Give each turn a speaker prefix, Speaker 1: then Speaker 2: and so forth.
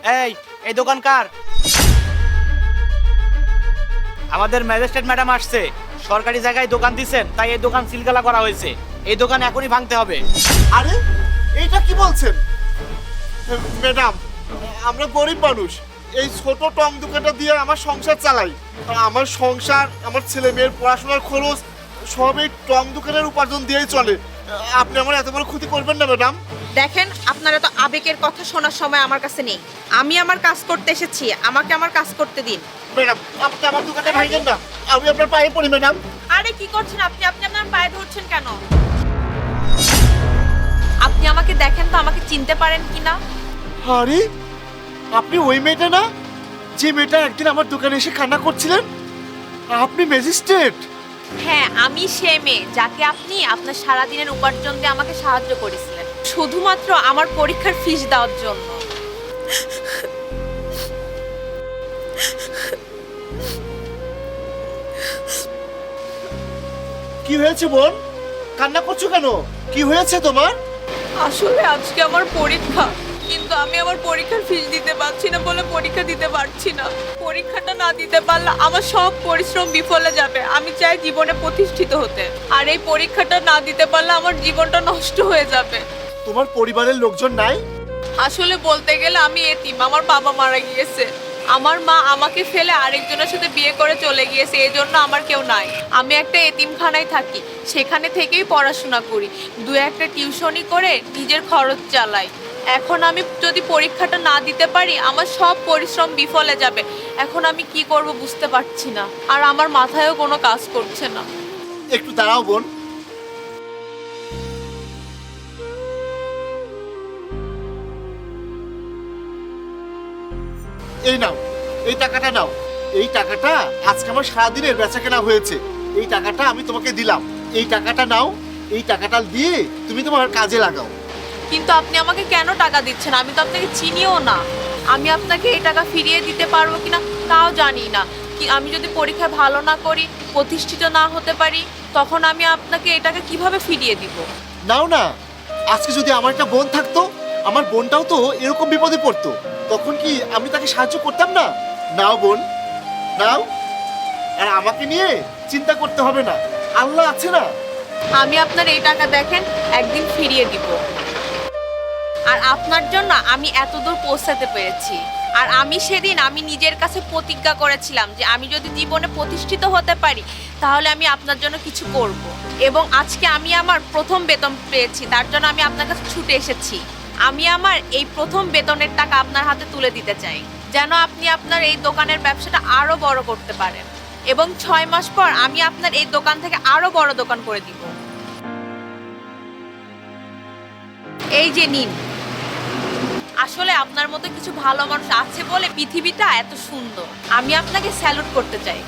Speaker 1: এই দোকান কার? আমাদের ম্যাজিস্ট্রেট ম্যাডাম আসছে। সরকারি জায়গায় দোকান দিচ্ছেন, তাই এই দোকান সিলগালা করা হয়েছে। এই দোকান এখনই ভাঙতে হবে।
Speaker 2: আরে এইটা কি বলছেন ম্যাডাম? আমরা গরিব মানুষ, এই ছোট টং দোকানটা দিয়ে আমার সংসার চালাই। আমার সংসার, আমার ছেলে মেয়ের পড়াশোনার খরচ সব এই টং দোকানের উপার্জন দিয়েই চলে। আপনি আমার এত বড় ক্ষতি করবেন না ম্যাডাম।
Speaker 3: দেখেন, আপনারা তো আবেগের কথা শোনার সময় আমার কাছে নেই। আমি আমার কাজ করতে এসেছি, আমাকে আমার কাজ করতে দিন।
Speaker 2: ম্যাডাম, আপনি আমার দোকানে ভাঙেন না, আমি আপনার পায়ে পড়ি ম্যাডাম।
Speaker 3: আরে কি করছেন আপনি? আপনি আপনার পায়ে ধরছেন কেন? আপনি আমাকে দেখেন তো, আমাকে চিনতে পারেন কিনা?
Speaker 2: আরে আপনি ওই মেয়েটা না, যে মেয়েটা একদিন আমার দোকানে এসে কান্না করছিলেন? আপনি ম্যাজিস্ট্রেট?
Speaker 3: হ্যাঁ, আমি সে মেয়ে যাকে আপনি আপনার সারাদিনের উপার্জন দিয়ে আমাকে সাহায্য করেছিলেন, শুধুমাত্র আমার পরীক্ষার ফিস দেওয়ার জন্য।
Speaker 2: কি হয়েছে বোন? কান্না করছো কেন? কি হয়েছে তোমার?
Speaker 3: আসলে আজকে আমার পরীক্ষা, কিন্তু আমি আমার পরীক্ষার ফিস দিতে পারছি না বলে পরীক্ষা দিতে পারছি না। পরীক্ষাটা না দিতে পারলে আমার সব পরিশ্রম বিফলে যাবে। আমি চাই জীবনে প্রতিষ্ঠিত হতে, আর এই পরীক্ষাটা না দিতে পারলে আমার জীবনটা নষ্ট হয়ে যাবে।
Speaker 2: তোমার পরিবারের লোকজন নাই?
Speaker 3: আসলে বলতে গেলে আমি এতিম, আমার বাবা মারা গিয়েছে। আমার মা আমাকে ফেলে আরেকজনের সাথে বিয়ে করে চলে গিয়েছে, এই জন্য আমার কেউ নাই। আমি একটা এতিমখানায় থাকি, সেখানে থেকেই পড়াশোনা করি, দু একটা টিউশনি করে নিজের খরচ চালাই। এখন আমি যদি পরীক্ষাটা না দিতে পারি, আমার সব পরিশ্রম বিফলে যাবে। এখন আমি কি করব বুঝতে পারছি না, আর আমার মাথায়ও কোনো কাজ করছে না।
Speaker 2: একটু দাঁড়াও বোন। এই নাও, এই টাকাটা নাও। এই টাকাটা আজকে আমার সারাদিনের বেচাকেনা হয়েছে, এই টাকাটা আমি তোমাকে দিলাম। এই টাকাটা নাও, এই টাকাটা দিয়ে তুমি তোমার কাজে লাগাও।
Speaker 3: কিন্তু আপনি আমাকে কেন টাকা দিচ্ছেন? আমি তো আপনাকে চিনিও না। আমি আপনাকে এই টাকা ফিরিয়ে দিতে পারবো কিনা তাও জানি না। কি আমি যদি পরীক্ষায় ভালো না করি, প্রতিষ্ঠিত না হতে পারি, তখন আমি আপনাকে এই টাকা কিভাবে ফিরিয়ে দিব?
Speaker 2: নাও না। আজকে যদি আমার একটা বোন থাকতো, আমার বোনটাও তো এরকম বিপদে পড়তো, তখন কি আমি তাকে সাহায্য করতাম না? নাও বোন, নাও। আর আমাকে নিয়ে চিন্তা করতে হবে না, আল্লাহ আছে না।
Speaker 3: আমি আপনার এই টাকা দেখেন একদিন ফিরিয়ে দিব। আর আপনার জন্য আমি এতদূর পৌঁছাতে পেরেছি। আর আমি সেদিন আমি নিজের কাছে প্রতিজ্ঞা করেছিলাম যে আমি যদি জীবনে প্রতিষ্ঠিত হতে পারি, তাহলে আমি আপনার জন্য কিছু করব। এবং আজকে আমি আমার প্রথম বেতন পেয়েছি, তার জন্য আমি আপনার কাছে ছুটে এসেছি। আমি আমার এই প্রথম বেতনের টাকা আপনার হাতে তুলে দিতে চাই, যেন আপনি আপনার এই দোকানের ব্যবসাটা আরো বড় করতে পারেন। এবং 6 মাস পর আমি আপনার এই দোকান থেকে আরো বড় দোকান করে দিব। এই যে নিন। আসলে আপনার মতো কিছু ভালো মানুষ আছে বলে পৃথিবীটা এত সুন্দর। আমি আপনাকে স্যালুট করতে চাই।